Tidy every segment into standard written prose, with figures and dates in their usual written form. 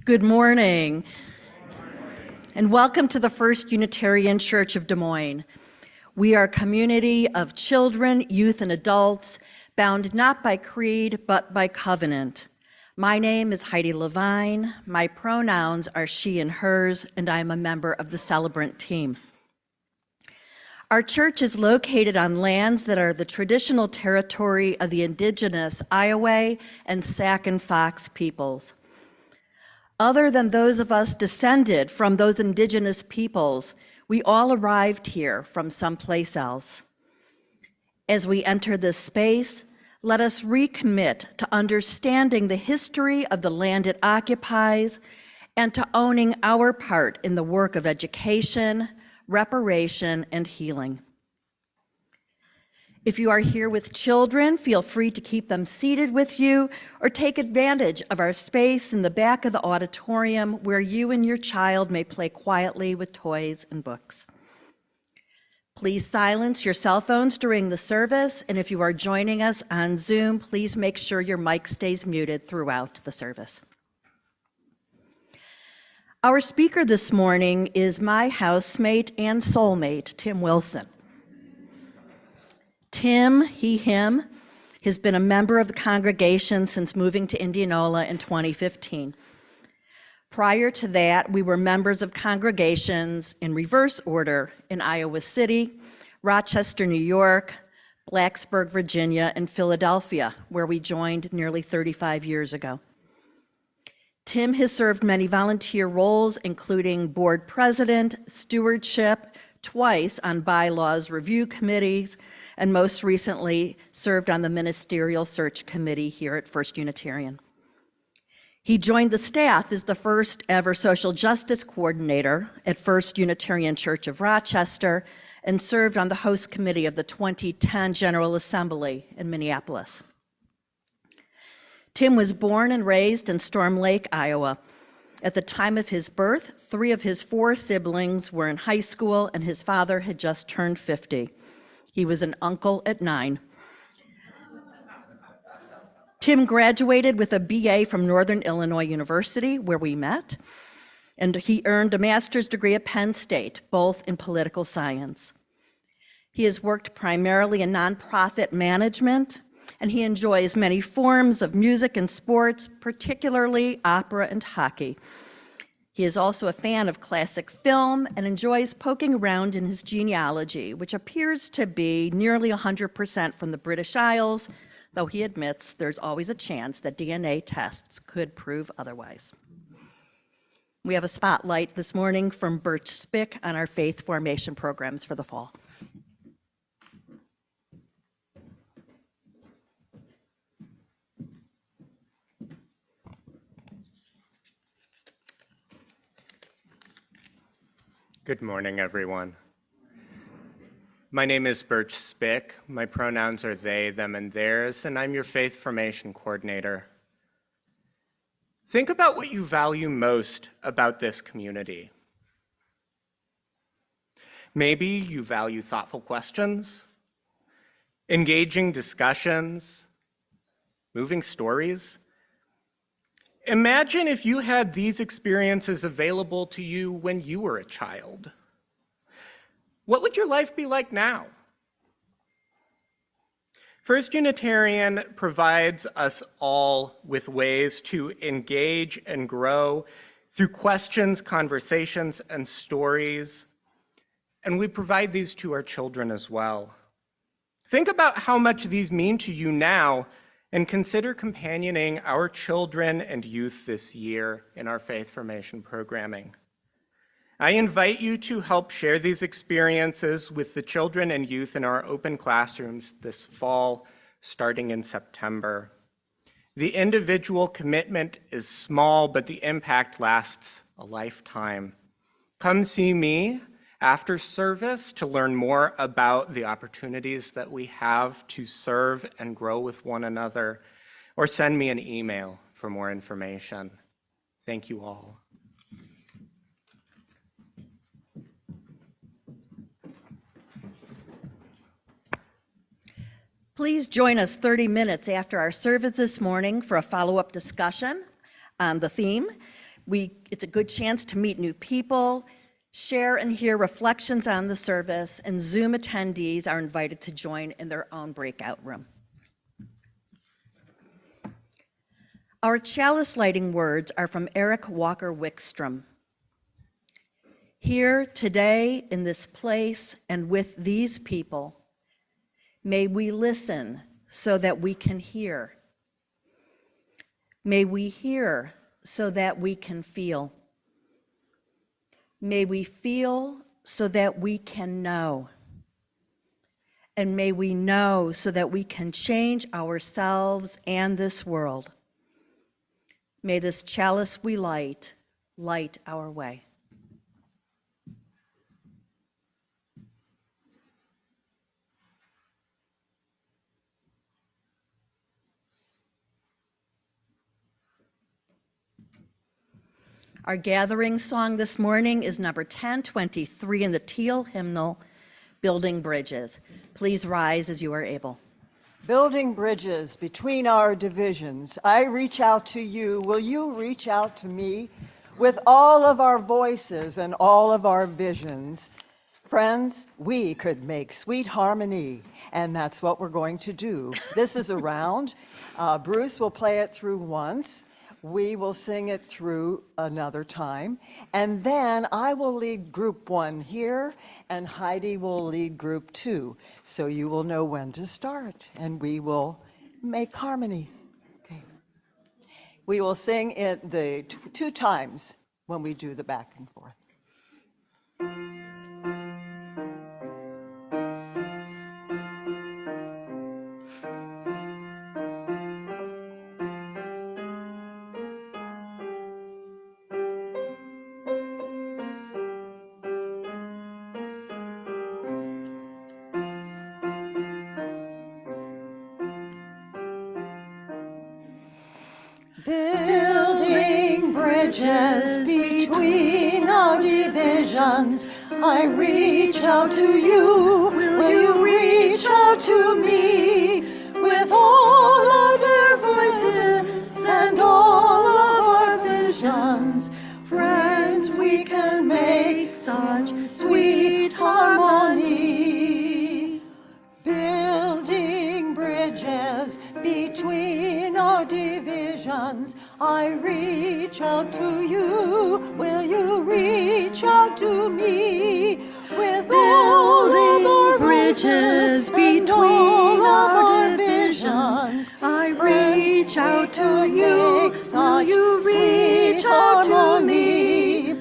Good morning, and welcome to the First Unitarian Church of Des Moines. We are a community of children, youth, and adults bound not by creed, but by covenant. My name is Heidi Levine. My pronouns are she and hers, and I am a member of the celebrant team. Our church is located on lands that are the traditional territory of the indigenous Iowa and Sac and Fox peoples. Other than those of us descended from those indigenous peoples, we all arrived here from someplace else. As we enter this space, let us recommit to understanding the history of the land it occupies and to owning our part in the work of education, reparation, and healing. If you are here with children, feel free to keep them seated with you or take advantage of our space in the back of the auditorium where you and your child may play quietly with toys and books. Please silence your cell phones during the service, and if you are joining us on Zoom, please make sure your mic stays muted throughout the service. Our speaker this morning is my housemate and soulmate, Tim Wilson. Tim, him, has been a member of the congregation since moving to Indianola in 2015. Prior to that, we were members of congregations in reverse order in Iowa City, Rochester, New York, Blacksburg, Virginia, and Philadelphia, where we joined nearly 35 years ago. Tim has served many volunteer roles, including board president, stewardship, twice on bylaws review committees, and most recently served on the Ministerial Search Committee here at First Unitarian. He joined the staff as the first ever social justice coordinator at First Unitarian Church of Rochester and served on the host committee of the 2010 General Assembly in Minneapolis. Tim was born and raised in Storm Lake, Iowa. At the time of his birth, 3 of his 4 siblings were in high school and his father had just turned 50. He was an uncle at 9. Tim graduated with a BA from Northern Illinois University, where we met, and he earned a master's degree at Penn State, both in political science. He has worked primarily in nonprofit management, and he enjoys many forms of music and sports, particularly opera and hockey. He is also a fan of classic film and enjoys poking around in his genealogy, which appears to be nearly 100% from the British Isles, though he admits there's always a chance that DNA tests could prove otherwise. We have a spotlight this morning from Birch Spick on our faith formation programs for the fall. Good morning, everyone. My name is Birch Spick. My pronouns are they, them, and theirs, and I'm your faith formation coordinator. Think about what you value most about this community. Maybe you value thoughtful questions, engaging discussions, moving stories. Imagine if you had these experiences available to you when you were a child. What would your life be like now? First Unitarian provides us all with ways to engage and grow through questions, conversations, and stories. And we provide these to our children as well. Think about how much these mean to you now and consider companioning our children and youth this year in our faith formation programming. I invite you to help share these experiences with the children and youth in our open classrooms this fall, starting in September. The individual commitment is small, but the impact lasts a lifetime. Come see me after service to learn more about the opportunities that we have to serve and grow with one another, or send me an email for more information. Thank you all. Please join us 30 minutes after our service this morning for a follow-up discussion on the theme. It's a good chance to meet new people, share and hear reflections on the service, and Zoom attendees are invited to join in their own breakout room. Our chalice lighting words are from Eric Walker Wickstrom. Here, today, in this place, and with these people, may we listen so that we can hear. May we hear so that we can feel. May we feel so that we can know. And may we know so that we can change ourselves and this world. May this chalice we light our way. Our gathering song this morning is number 1023 in the Teal hymnal, Building Bridges. Please rise as you are able. Building bridges between our divisions, I reach out to you. Will you reach out to me? With all of our voices and all of our visions, friends, we could make sweet harmony, and that's what we're going to do. This is a round. Bruce will play it through once. We will sing it through another time, and then I will lead group 1 here, and Heidi will lead group 2, so you will know when to start, and we will make harmony. Okay. We will sing it the 2 times when we do the back and forth. Building bridges between our divisions, I reach out to you. Will you reach out to me? With all of our voices and all of our visions, friends, we can make such sweet harmony. Building bridges between our divisions, I reach out to you. Will you reach out to me? With all of our bridges between our visions, I reach out to you. Will you reach out to me?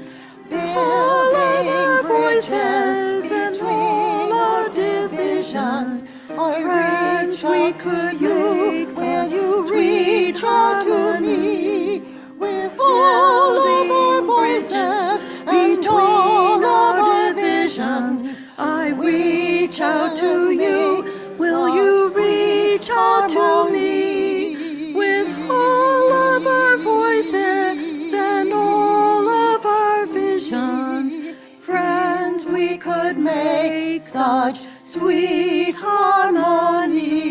Building bridges between our divisions, I reach out to you. Will you reach out to me? With all of our voices and all of our visions, I reach out to you. Will you reach out to me? With all of our voices and all of our visions, friends, we could make such sweet harmony.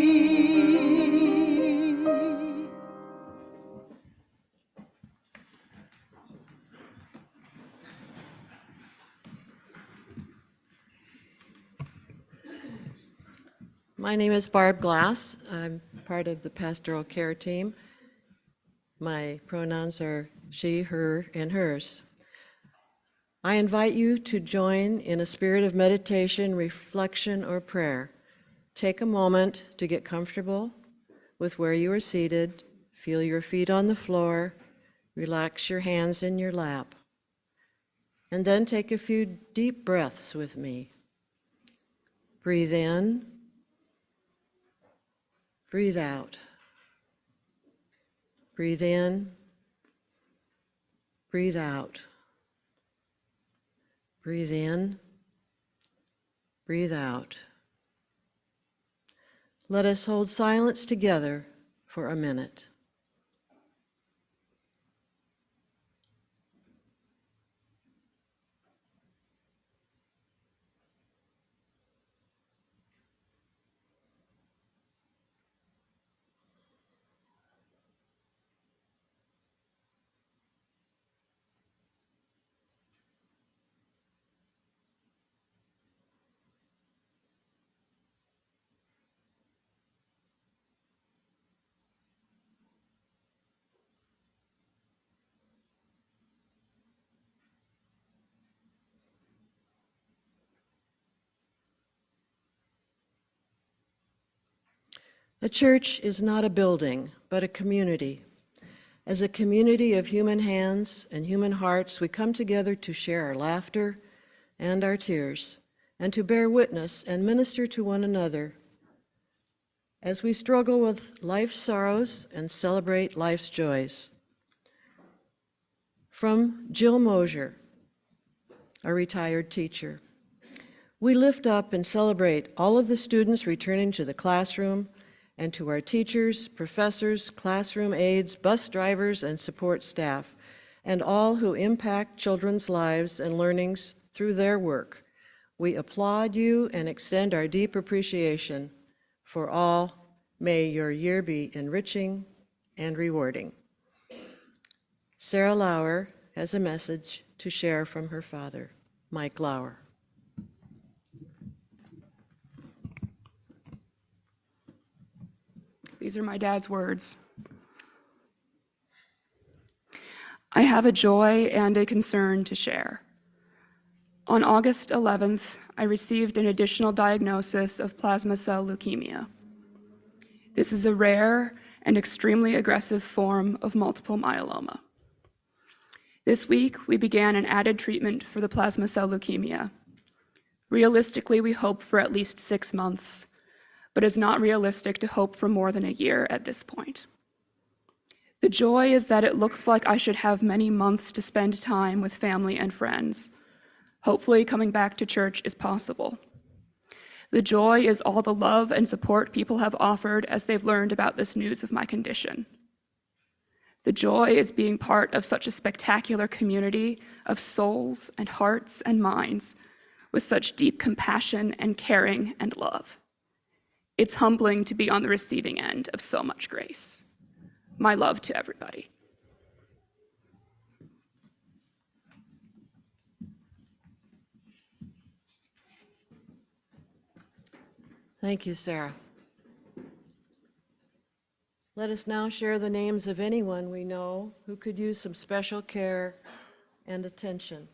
My name is Barb Glass. I'm part of the pastoral care team. My pronouns are she, her, and hers. I invite you to join in a spirit of meditation, reflection, or prayer. Take a moment to get comfortable with where you are seated. Feel your feet on the floor. Relax your hands in your lap. And then take a few deep breaths with me. Breathe in. Breathe out. Breathe in. Breathe out. Breathe in. Breathe out. Let us hold silence together for a minute. A church is not a building, but a community. As a community of human hands and human hearts, we come together to share our laughter and our tears, and to bear witness and minister to one another as we struggle with life's sorrows and celebrate life's joys. From Jill Mosier, a retired teacher. We lift up and celebrate all of the students returning to the classroom, and to our teachers, professors, classroom aides, bus drivers, and support staff, and all who impact children's lives and learnings through their work. We applaud you and extend our deep appreciation for all. May your year be enriching and rewarding. Sarah Lauer has a message to share from her father, Mike Lauer. These are my dad's words. I have a joy and a concern to share. On August 11th, I received an additional diagnosis of plasma cell leukemia. This is a rare and extremely aggressive form of multiple myeloma. This week, we began an added treatment for the plasma cell leukemia. Realistically, we hope for at least 6 months, but it's not realistic to hope for more than a year at this point. The joy is that it looks like I should have many months to spend time with family and friends. Hopefully, coming back to church is possible. The joy is all the love and support people have offered as they've learned about this news of my condition. The joy is being part of such a spectacular community of souls and hearts and minds with such deep compassion and caring and love. It's humbling to be on the receiving end of so much grace. My love to everybody. Thank you, Sarah. Let us now share the names of anyone we know who could use some special care and attention.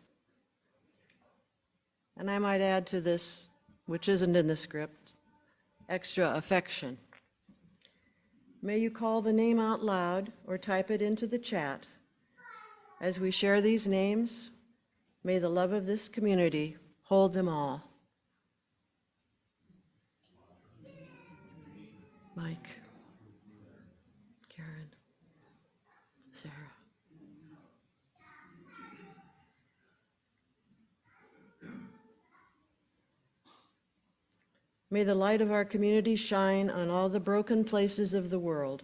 And I might add to this, which isn't in the script, extra affection. May you call the name out loud or type it into the chat. As we share these names, may the love of this community hold them all. Mike, Karen, Sarah. May the light of our community shine on all the broken places of the world.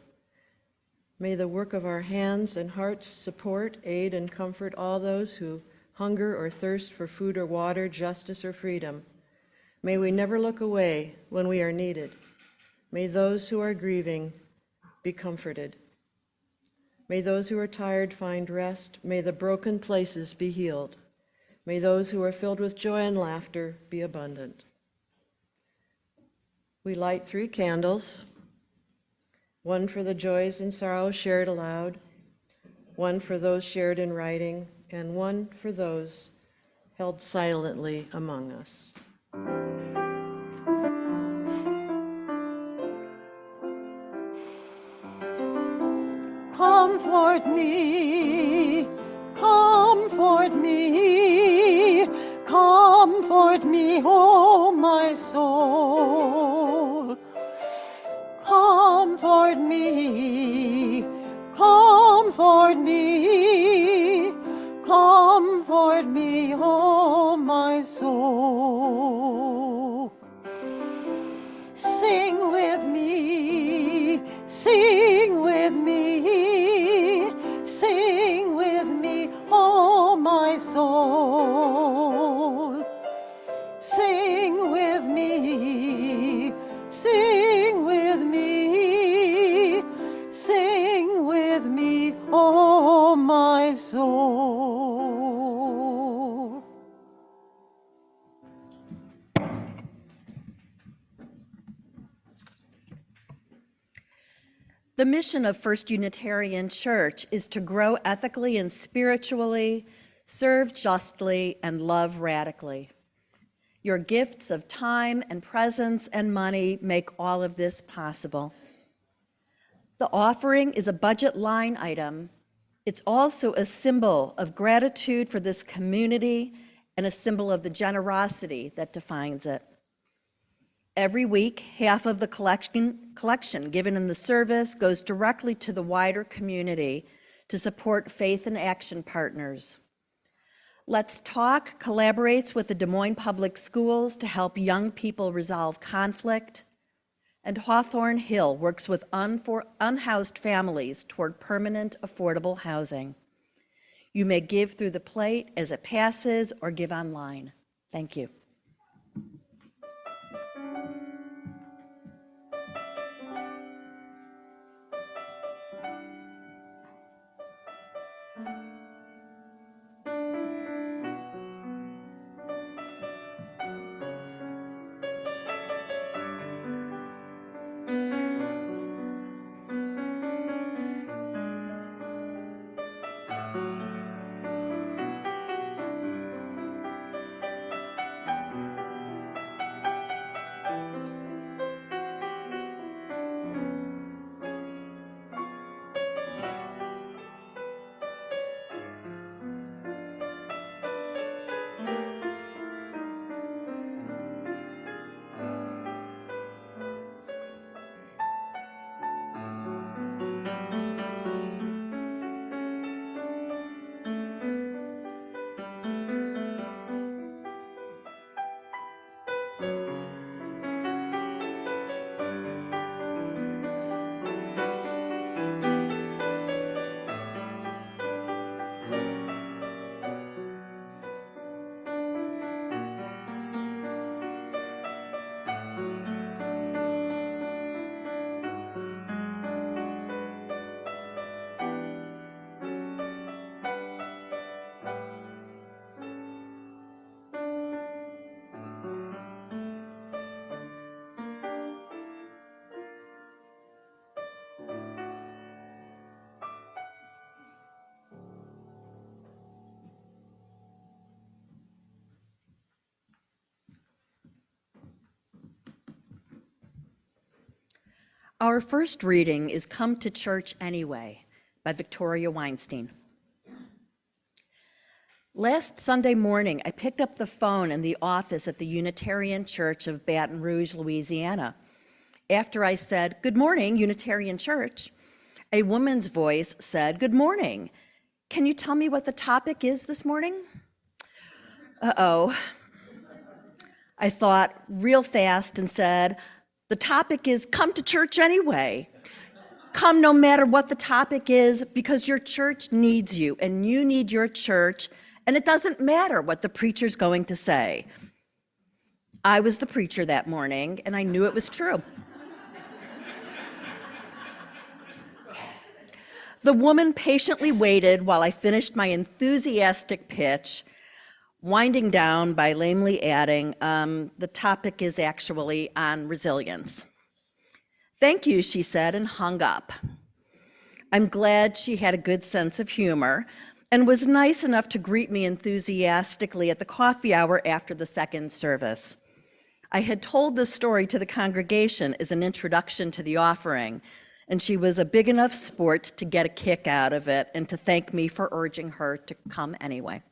May the work of our hands and hearts support, aid, and comfort all those who hunger or thirst for food or water, justice or freedom. May we never look away when we are needed. May those who are grieving be comforted. May those who are tired find rest. May the broken places be healed. May those who are filled with joy and laughter be abundant. We light 3 candles, one for the joys and sorrows shared aloud, one for those shared in writing, and one for those held silently among us. Comfort me, comfort me, comfort me, oh my soul. Comfort me, comfort me, comfort me, oh my soul. Sing with me, sing with me, sing with me, oh my soul. Sing with me, sing with me, sing with me, oh my soul. The mission of First Unitarian Church is to grow ethically and spiritually, serve justly, and love radically. Your gifts of time and presence and money make all of this possible. The offering is a budget line item. It's also a symbol of gratitude for this community and a symbol of the generosity that defines it. Every week, half of the collection given in the service goes directly to the wider community to support Faith in Action partners. Let's Talk collaborates with the Des Moines Public Schools to help young people resolve conflict, and Hawthorne Hill works with unhoused families toward permanent, affordable housing. You may give through the plate as it passes or give online. Thank you. Our first reading is Come to Church Anyway by Victoria Weinstein. Last Sunday morning, I picked up the phone in the office at the Unitarian Church of Baton Rouge, Louisiana. After I said, "Good morning, Unitarian Church," a woman's voice said, "Good morning. Can you tell me what the topic is this morning?" Uh-oh. I thought real fast and said, "The topic is come to church anyway. Come no matter what the topic is, because your church needs you and you need your church, and it doesn't matter what the preacher's going to say." I was the preacher that morning, and I knew it was true. The woman patiently waited while I finished my enthusiastic pitch, winding down by lamely adding, the topic is actually on resilience. "Thank you," she said, and hung up. I'm glad she had a good sense of humor and was nice enough to greet me enthusiastically at the coffee hour after the second service. I had told this story to the congregation as an introduction to the offering, and she was a big enough sport to get a kick out of it and to thank me for urging her to come anyway.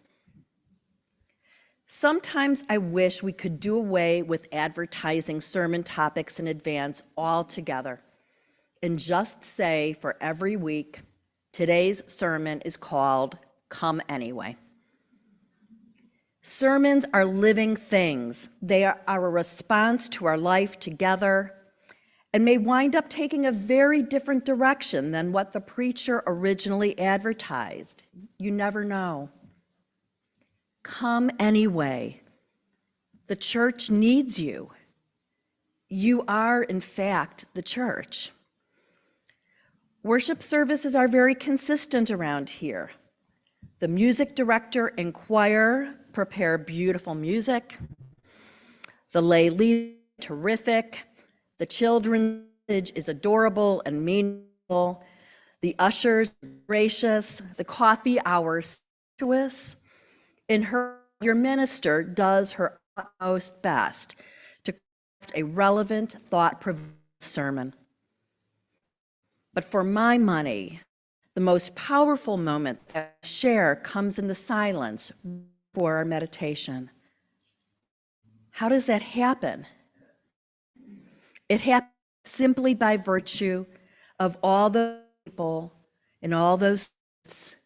Sometimes I wish we could do away with advertising sermon topics in advance altogether and just say for every week, today's sermon is called Come Anyway. Sermons are living things. They are a response to our life together and may wind up taking a very different direction than what the preacher originally advertised. You never know. Come anyway. The church needs you. You are, in fact, the church. Worship services are very consistent around here. The music director and choir prepare beautiful music. The lay leader is terrific. The children's message is adorable and meaningful. The ushers are gracious. The coffee hour is sumptuous. And your minister does her utmost best to craft a relevant, thought-provoking sermon. But for my money, the most powerful moment that I share comes in the silence before our meditation. How does that happen? It happens simply by virtue of all the people in all those states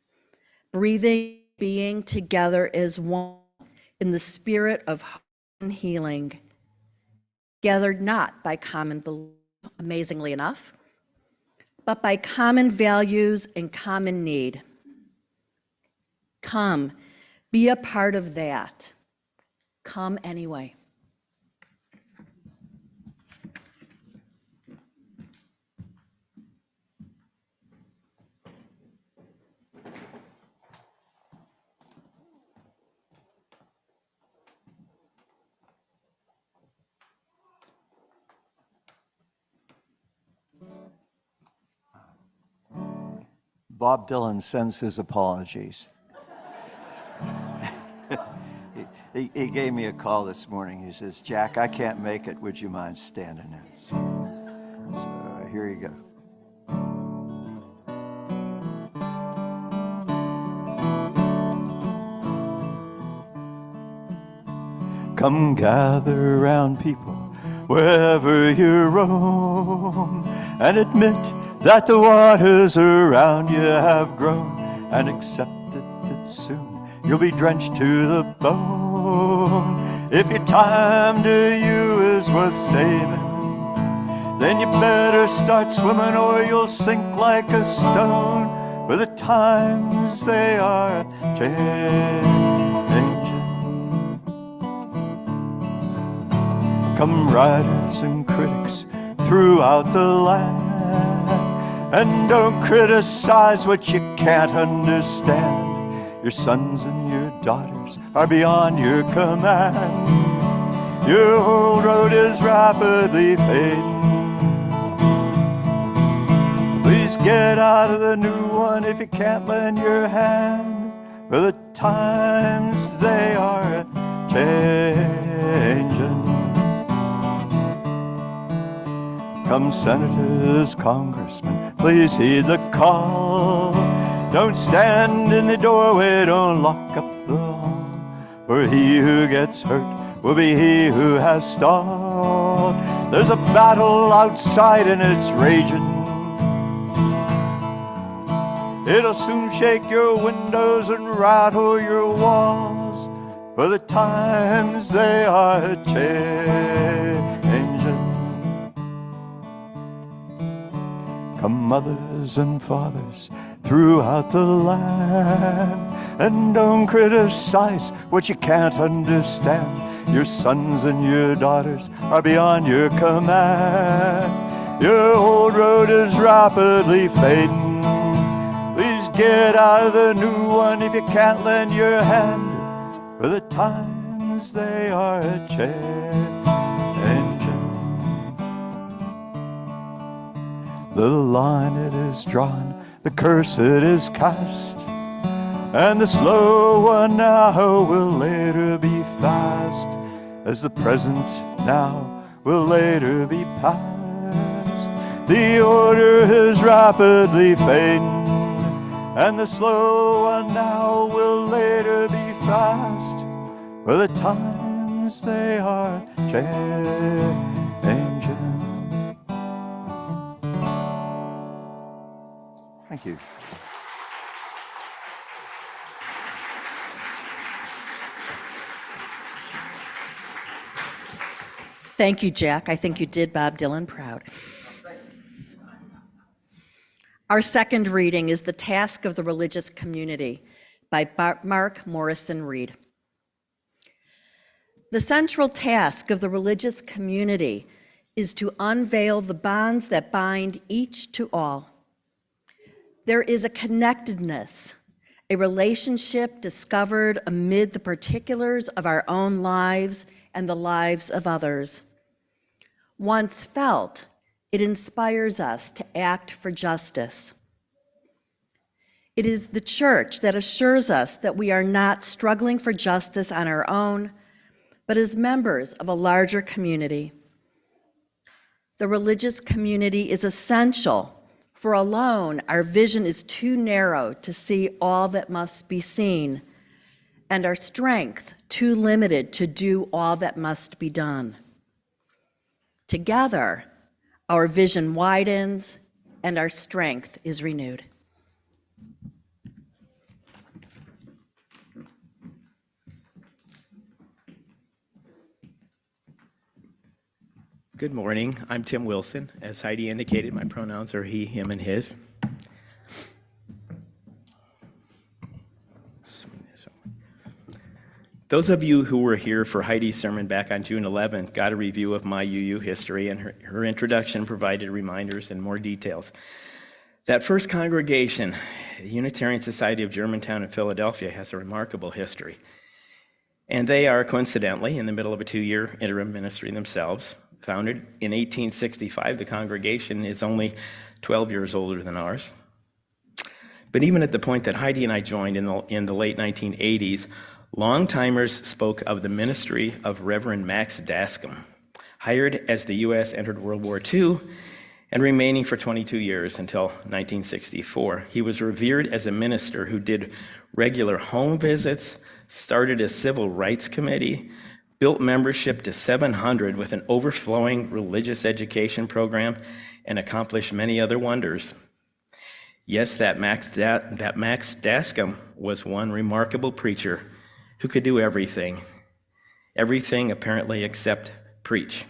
breathing, being together as one in the spirit of hope and healing, gathered not by common belief, amazingly enough, but by common values and common need. Come, be a part of that. Come anyway. Bob Dylan sends his apologies. he gave me a call this morning. He says, "Jack, I can't make it. Would you mind standing in?" So here you go. Come gather round people wherever you roam, and admit that the waters around you have grown, and accept it that soon you'll be drenched to the bone. If your time to you is worth saving, then you better start swimming or you'll sink like a stone, for the times they are changing. Come writers and critics throughout the land, and don't criticize what you can't understand. Your sons and your daughters are beyond your command. Your old road is rapidly fading. Please get out of the new one if you can't lend your hand, for the times they are changing. Come senators, congressmen, please heed the call. Don't stand in the doorway, don't lock up the hall, for he who gets hurt will be he who has stalled. There's a battle outside and it's raging. It'll soon shake your windows and rattle your walls, for the times they are changing. Come mothers and fathers throughout the land, and don't criticize what you can't understand. Your sons and your daughters are beyond your command. Your old road is rapidly fading. Please get out of the new one if you can't lend your hand, for the times they are changing. The line it is drawn, the curse it is cast, and the slow one now will later be fast, as the present now will later be past. The order is rapidly fading, and the slow one now will later be fast, for the times they are changing. Thank you. Thank you, Jack. I think you did Bob Dylan proud. Our second reading is The Task of the Religious Community by Mark Morrison Reed. The central task of the religious community is to unveil the bonds that bind each to all. There is a connectedness, a relationship discovered amid the particulars of our own lives and the lives of others. Once felt, it inspires us to act for justice. It is the church that assures us that we are not struggling for justice on our own, but as members of a larger community. The religious community is essential For alone, our vision is too narrow to see all that must be seen, and our strength too limited to do all that must be done. Together, our vision widens and our strength is renewed. Good morning. I'm Tim Wilson. As Heidi indicated, my pronouns are he, him, and his. Those of you who were here for Heidi's sermon back on June 11th got a review of my UU history, and her introduction provided reminders and more details. That first congregation, the Unitarian Society of Germantown in Philadelphia, has a remarkable history. And they are, coincidentally, in the middle of a 2-year interim ministry themselves. Founded in 1865, the congregation is only 12 years older than ours. But even at the point that Heidi and I joined in the late 1980s, long-timers spoke of the ministry of Reverend Max Dascom, hired as the U.S. entered World War II and remaining for 22 years until 1964. He was revered as a minister who did regular home visits, started a civil rights committee, built membership to 700 with an overflowing religious education program, and accomplished many other wonders. Yes, that Max Dascom was one remarkable preacher who could do everything apparently except preach.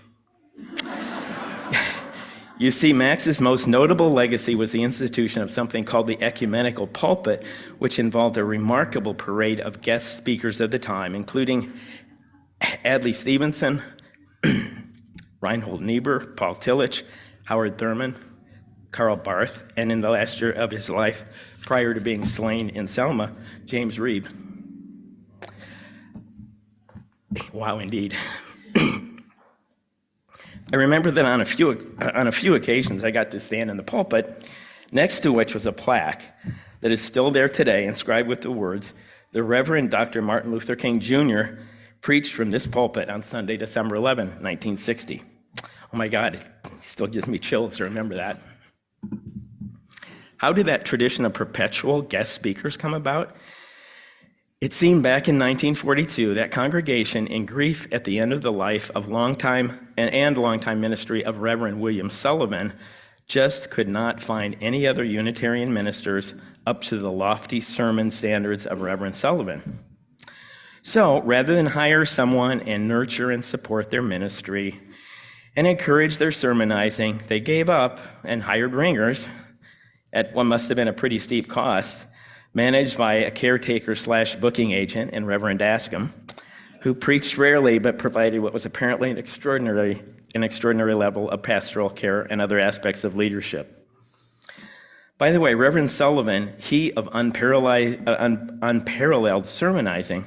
You see, Max's most notable legacy was the institution of something called the ecumenical pulpit, which involved a remarkable parade of guest speakers of the time, including Adlai Stevenson, Reinhold Niebuhr, Paul Tillich, Howard Thurman, Karl Barth, and in the last year of his life, prior to being slain in Selma, James Reeb. Wow, indeed. I remember that on a few occasions I got to stand in the pulpit, next to which was a plaque that is still there today, inscribed with the words, "The Reverend Dr. Martin Luther King Jr. preached from this pulpit on Sunday, December 11, 1960. Oh my God, it still gives me chills to remember that. How did that tradition of perpetual guest speakers come about? It seemed back in 1942 that congregation, in grief at the end of the life of longtime ministry of Reverend William Sullivan, just could not find any other Unitarian ministers up to the lofty sermon standards of Reverend Sullivan. So rather than hire someone and nurture and support their ministry and encourage their sermonizing, they gave up and hired ringers at what must have been a pretty steep cost, managed by a caretaker/booking agent in Reverend Dascom, who preached rarely but provided what was apparently an extraordinary level of pastoral care and other aspects of leadership. By the way, Reverend Sullivan, he of unparalleled sermonizing,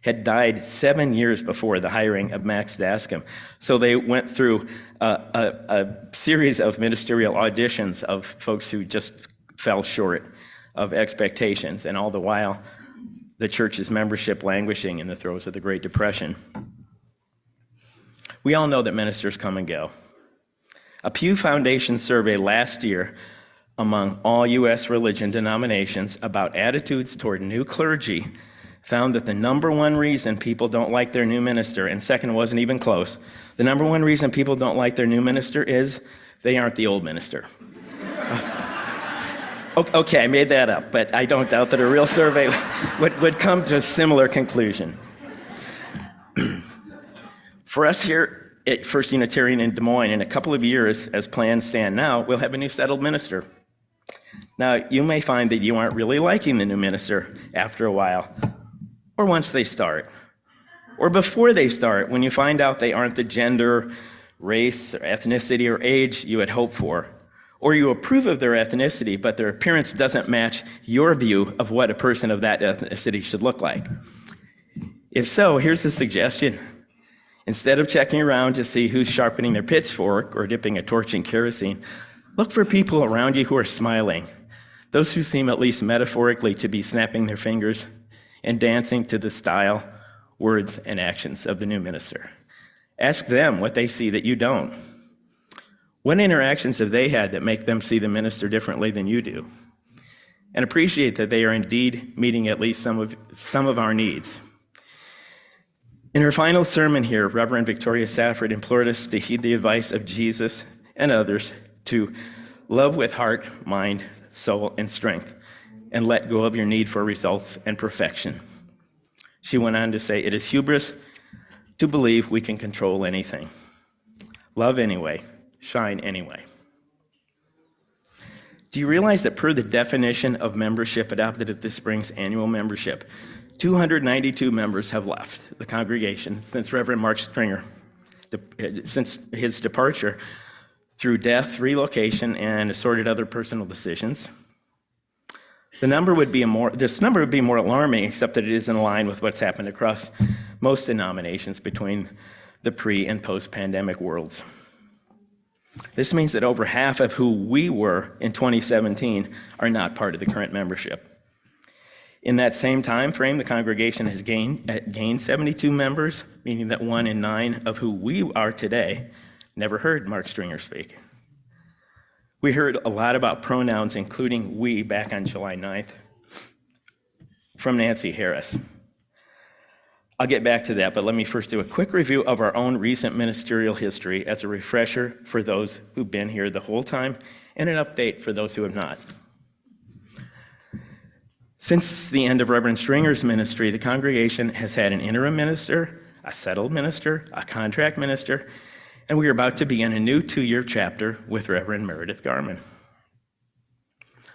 had died 7 years before the hiring of Max Dascom. So they went through a series of ministerial auditions of folks who just fell short of expectations, and all the while, the church's membership languishing in the throes of the Great Depression. We all know that ministers come and go. A Pew Foundation survey last year among all U.S. religion denominations about attitudes toward new clergy found that the number one reason people don't like their new minister, and second wasn't even close, the number one reason people don't like their new minister is they aren't the old minister. Okay, I made that up, but I don't doubt that a real survey would come to a similar conclusion. For us here at First Unitarian in Des Moines, in a couple of years, as plans stand now, we'll have a new settled minister. Now, you may find that you aren't really liking the new minister after a while, or once they start, or before they start, when you find out they aren't the gender, race, or ethnicity, or age you had hoped for, or you approve of their ethnicity, but their appearance doesn't match your view of what a person of that ethnicity should look like. If so, here's the suggestion. Instead of checking around to see who's sharpening their pitchfork or dipping a torch in kerosene, look for people around you who are smiling, those who seem at least metaphorically to be snapping their fingers and dancing to the style, words, and actions of the new minister. Ask them what they see that you don't. What interactions have they had that make them see the minister differently than you do? And appreciate that they are indeed meeting at least some of our needs. In her final sermon here, Reverend Victoria Safford implored us to heed the advice of Jesus and others to love with heart, mind, soul, and strength, and let go of your need for results and perfection. She went on to say, it is hubris to believe we can control anything. Love anyway, shine anyway. Do you realize that per the definition of membership adopted at this spring's annual membership, 292 members have left the congregation since Reverend Mark Stringer, since his departure through death, relocation, and assorted other personal decisions? This number would be more alarming, except that it is in line with what's happened across most denominations between the pre- and post-pandemic worlds. This means that over half of who we were in 2017 are not part of the current membership. In that same time frame, the congregation has gained 72 members, meaning that 1 in 9 of who we are today never heard Mark Stringer speak. We heard a lot about pronouns, including we, back on July 9th, from Nancy Harris. I'll get back to that, but let me first do a quick review of our own recent ministerial history as a refresher for those who've been here the whole time, and an update for those who have not. Since the end of Reverend Stringer's ministry, the congregation has had an interim minister, a settled minister, a contract minister, and we are about to begin a new 2-year chapter with Reverend Meredith Garman.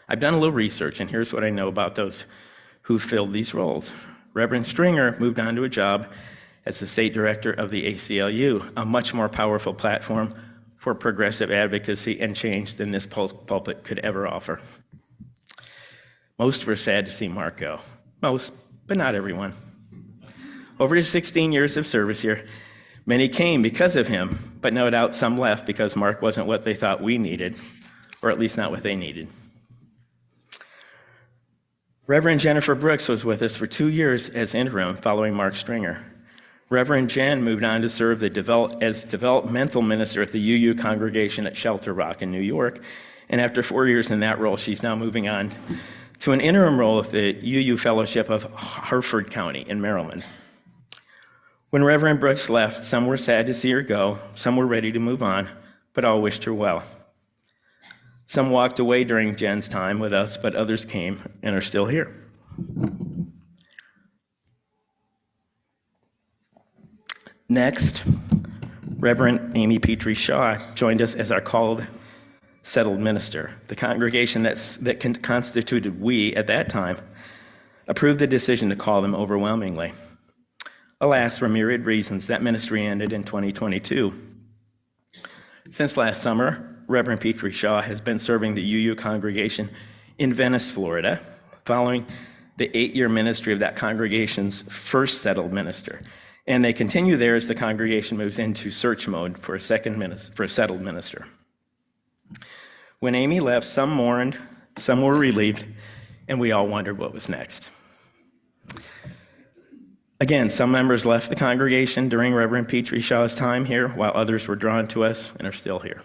I've done a little research, and here's what I know about those who filled these roles. Reverend Stringer moved on to a job as the state director of the ACLU, a much more powerful platform for progressive advocacy and change than this pulpit could ever offer. Most were sad to see Mark go. Most, but not everyone. Over his 16 years of service here, many came because of him, but no doubt some left because Mark wasn't what they thought we needed, or at least not what they needed. Reverend Jennifer Brooks was with us for 2 years as interim following Mark Stringer. Reverend Jen moved on to serve as developmental minister at the UU congregation at Shelter Rock in New York, and after 4 years in that role, she's now moving on to an interim role at the UU Fellowship of Harford County in Maryland. When Reverend Brooks left, some were sad to see her go, some were ready to move on, but all wished her well. Some walked away during Jen's time with us, but others came and are still here. Next, Reverend Amy Petrie Shaw joined us as our called settled minister. The congregation that constituted we at that time approved the decision to call them overwhelmingly. Alas, for myriad reasons, that ministry ended in 2022. Since last summer, Reverend Petrie Shaw has been serving the UU congregation in Venice, Florida, following the 8-year ministry of that congregation's first settled minister. And they continue there as the congregation moves into search mode for a settled minister. When Amy left, some mourned, some were relieved, and we all wondered what was next. Again, some members left the congregation during Reverend Petrie Shaw's time here, while others were drawn to us and are still here.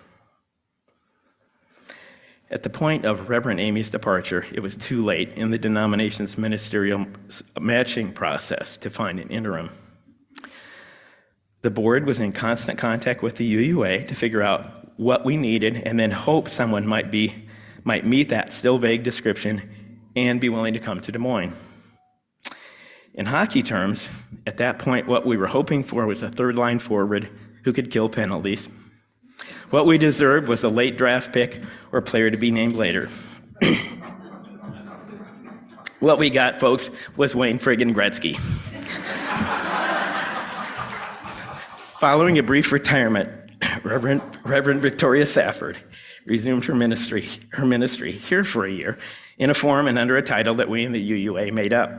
At the point of Reverend Amy's departure, it was too late in the denomination's ministerial matching process to find an interim. The board was in constant contact with the UUA to figure out what we needed and then hope someone might meet that still vague description and be willing to come to Des Moines. In hockey terms, at that point, what we were hoping for was a third-line forward who could kill penalties. What we deserved was a late draft pick or player to be named later. What we got, folks, was Wayne friggin' Gretzky. Following a brief retirement, Reverend Victoria Safford resumed her ministry here for a year in a form and under a title that we in the UUA made up.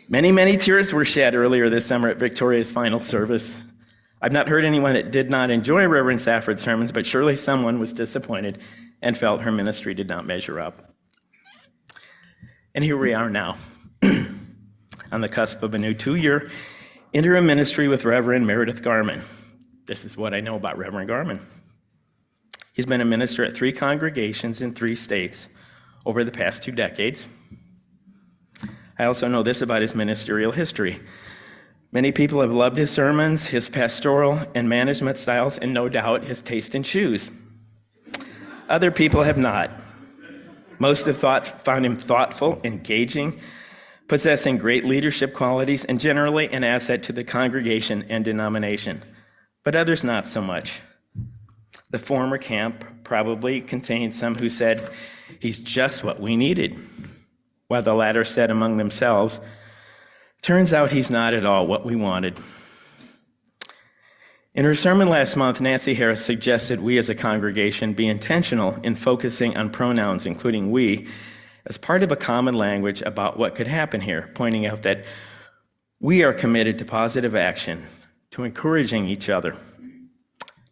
Many tears were shed earlier this summer at Victoria's final service. I've not heard anyone that did not enjoy Reverend Safford's sermons, but surely someone was disappointed and felt her ministry did not measure up. And here we are now, on the cusp of a new 2-year Interim ministry with Reverend Meredith Garman. This is what I know about Reverend Garman. He's been a minister at 3 congregations in 3 states over the past 2 decades. I also know this about his ministerial history. Many people have loved his sermons, his pastoral and management styles, and no doubt his taste in shoes. Other people have not. Most have found him thoughtful, engaging, possessing great leadership qualities, and generally an asset to the congregation and denomination. But others not so much. The former camp probably contained some who said, "He's just what we needed," while the latter said among themselves, "Turns out he's not at all what we wanted." In her sermon last month, Nancy Harris suggested we as a congregation be intentional in focusing on pronouns, including we, as part of a common language about what could happen here, pointing out that we are committed to positive action, to encouraging each other,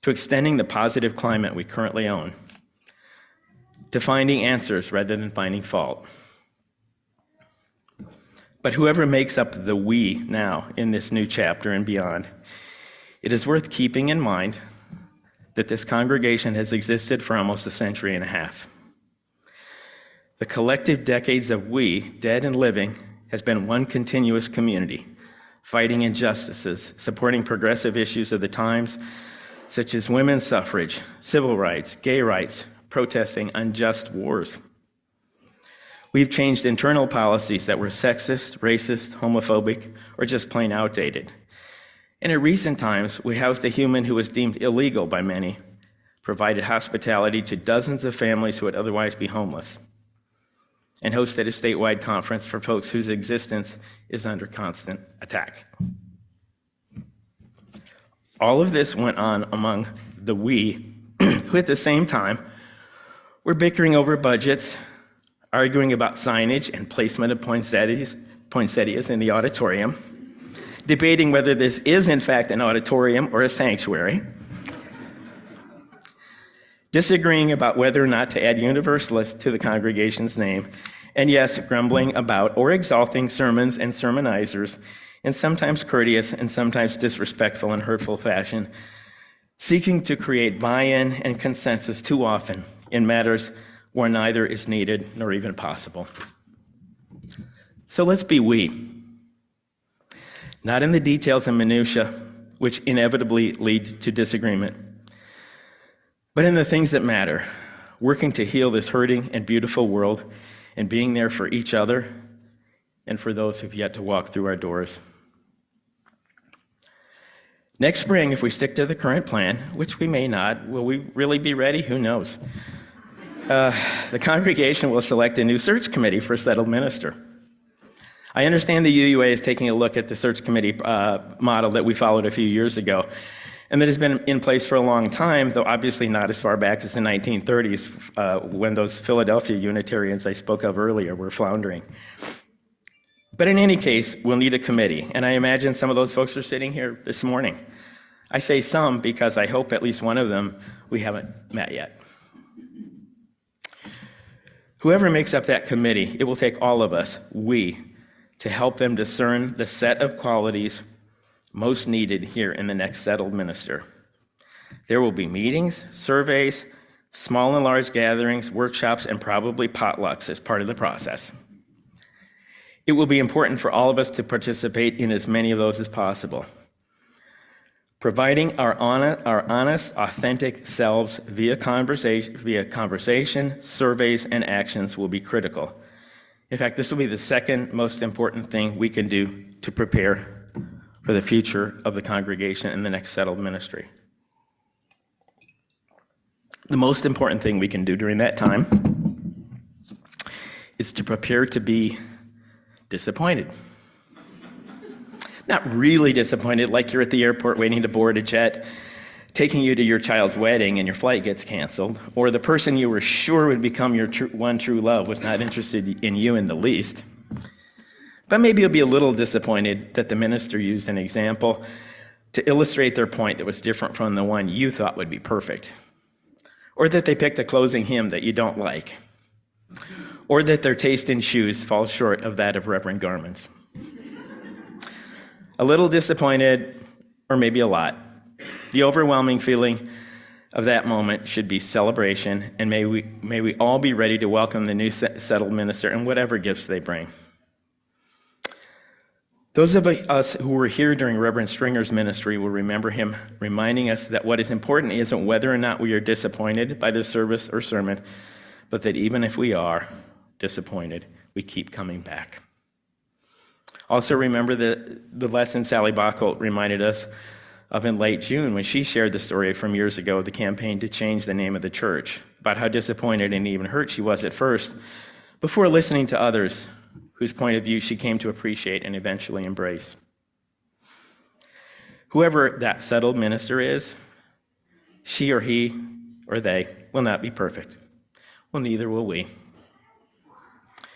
to extending the positive climate we currently own, to finding answers rather than finding fault. But whoever makes up the we now in this new chapter and beyond, it is worth keeping in mind that this congregation has existed for almost a century and a half. The collective decades of we, dead and living, has been one continuous community, fighting injustices, supporting progressive issues of the times, such as women's suffrage, civil rights, gay rights, protesting unjust wars. We've changed internal policies that were sexist, racist, homophobic, or just plain outdated. And in recent times, we housed a human who was deemed illegal by many, provided hospitality to dozens of families who would otherwise be homeless, and hosted a statewide conference for folks whose existence is under constant attack. All of this went on among the we, who at the same time were bickering over budgets, arguing about signage and placement of poinsettias in the auditorium, debating whether this is in fact an auditorium or a sanctuary, disagreeing about whether or not to add Universalist to the congregation's name, and yes, grumbling about or exalting sermons and sermonizers in sometimes courteous and sometimes disrespectful and hurtful fashion, seeking to create buy-in and consensus too often in matters where neither is needed nor even possible. So let's be we. Not in the details and minutiae, which inevitably lead to disagreement, but in the things that matter, working to heal this hurting and beautiful world and being there for each other and for those who've yet to walk through our doors. Next spring, if we stick to the current plan, which we may not, will we really be ready? Who knows? The congregation will select a new search committee for a settled minister. I understand the UUA is taking a look at the search committee model that we followed a few years ago, and that has been in place for a long time, though obviously not as far back as the 1930s, when those Philadelphia Unitarians I spoke of earlier were floundering. But in any case, we'll need a committee, and I imagine some of those folks are sitting here this morning. I say some because I hope at least one of them we haven't met yet. Whoever makes up that committee, it will take all of us, we, to help them discern the set of qualities most needed here in the next settled minister. There will be meetings, surveys, small and large gatherings, workshops, and probably potlucks as part of the process. It will be important for all of us to participate in as many of those as possible. Providing our honest, authentic selves via conversation, surveys, and actions will be critical. In fact, this will be the second most important thing we can do to prepare for the future of the congregation and the next settled ministry. The most important thing we can do during that time is to prepare to be disappointed. Not really disappointed, like you're at the airport waiting to board a jet, taking you to your child's wedding and your flight gets canceled, or the person you were sure would become your one true love was not interested in you in the least. But maybe you'll be a little disappointed that the minister used an example to illustrate their point that was different from the one you thought would be perfect, or that they picked a closing hymn that you don't like, or that their taste in shoes falls short of that of Reverend Garman's. a little disappointed, or maybe a lot. The overwhelming feeling of that moment should be celebration, and may we all be ready to welcome the new settled minister and whatever gifts they bring. Those of us who were here during Reverend Stringer's ministry will remember him reminding us that what is important isn't whether or not we are disappointed by the service or sermon, but that even if we are disappointed, we keep coming back. Also remember the lesson Sally Bachholt reminded us of in late June when she shared the story from years ago of the campaign to change the name of the church, about how disappointed and even hurt she was at first, before listening to others whose point of view she came to appreciate and eventually embrace. Whoever that settled minister is, she or he or they will not be perfect. Well, neither will we.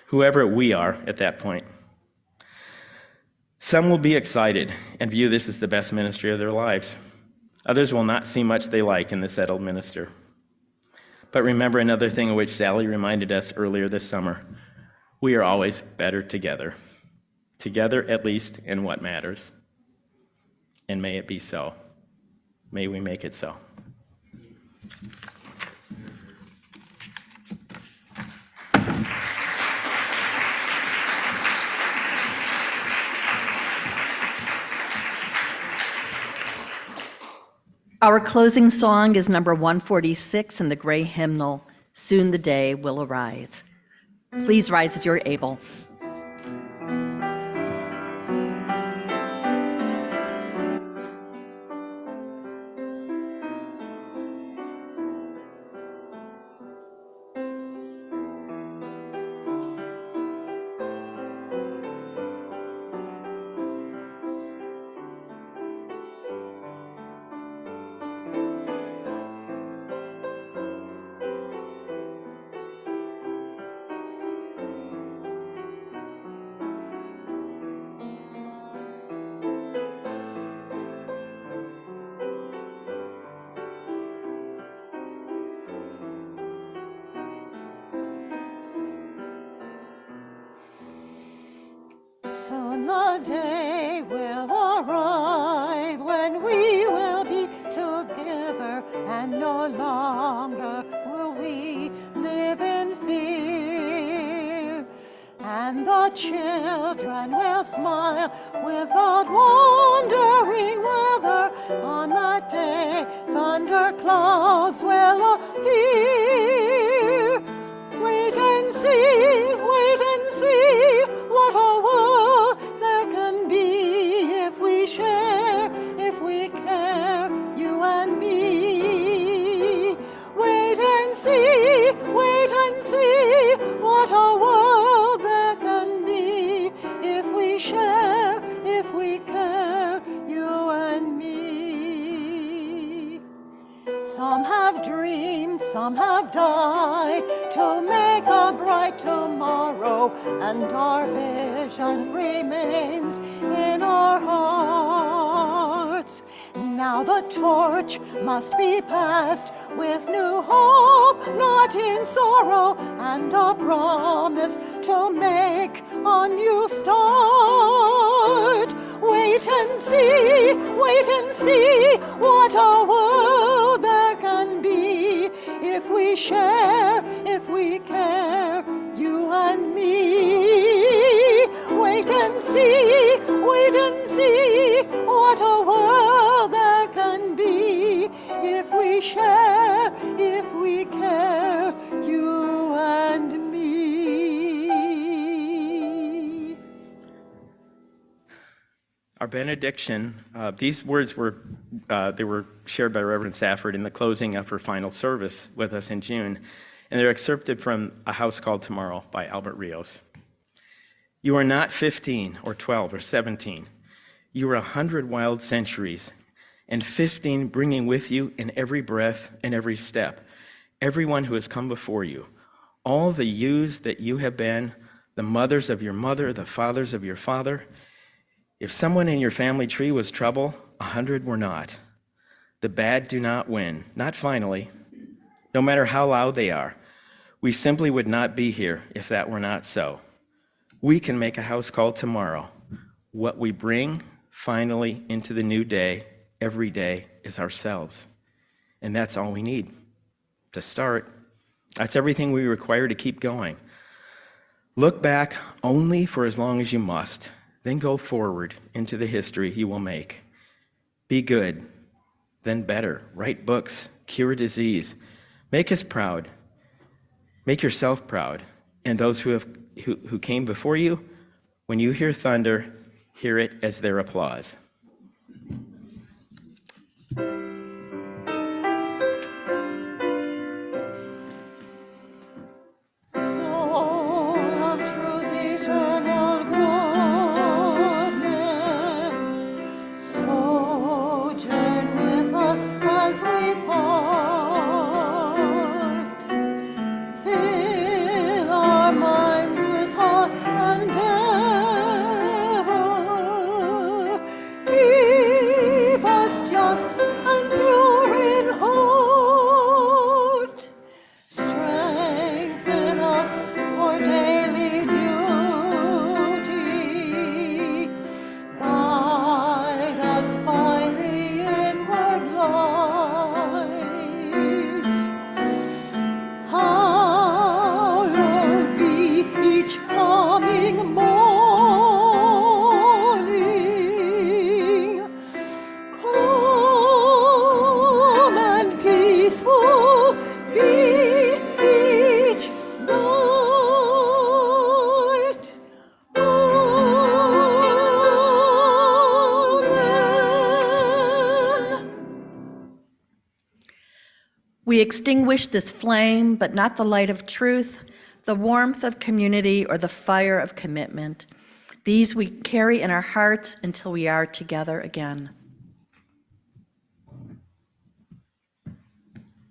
Whoever we are at that point. Some will be excited and view this as the best ministry of their lives. Others will not see much they like in the settled minister. But remember another thing of which Sally reminded us earlier this summer. We are always better together. Together, at least, in what matters. And may it be so. May we make it so. Our closing song is number 146 in the gray hymnal, Soon the Day Will Arise. Please rise as you're able. Soon the day will arrive when we will be together, and no longer will we live in fear. And the children will smile without wondering whether on that day thunder clouds will appear. Wait and see what a world there can be if we share, if we care, you and me. Wait and see what a world there can be if we share, if we care, you and me. Some have dreamed, some have died to make a bright tomorrow, and our vision remains in our hearts. Now the torch must be passed with new hope, not in sorrow, and a promise to make a new start. Wait and see what a world there can be if we share, if we care, you and me. Wait and see what a world there can be if we share, if we care, you and me. Our benediction, these words were shared by Reverend Safford in the closing of her final service with us in June, and they're excerpted from A House Called Tomorrow by Albert Rios. You are not 15 or 12 or 17. You are 100 wild centuries, and 15 bringing with you in every breath and every step, everyone who has come before you, all the yous that you have been, the mothers of your mother, the fathers of your father. If someone in your family tree was trouble, 100 were not. The bad do not win, not finally, no matter how loud they are. We simply would not be here if that were not so. We can make a house called tomorrow. What we bring, finally into the new day, every day, is ourselves. And that's all we need to start. That's everything we require to keep going. Look back only for as long as you must, then go forward into the history you will make. Be good, then better. Write books, cure disease. Make us proud. Make yourself proud. And those who came before you, when you hear thunder, hear it as their applause. Soul of truth, eternal goodness, sojourn with us as we part. Fill our minds with heart and ever. Keep us just and pure in heart. Strengthen us for daily duty. Guide us by the inward light. Hallowed be each coming morning. Calm and peaceful be each night. Amen. We extinguish this flame, but not the light of truth, the warmth of community, or the fire of commitment. These we carry in our hearts until we are together again.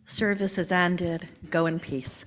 Service is ended. Go in peace.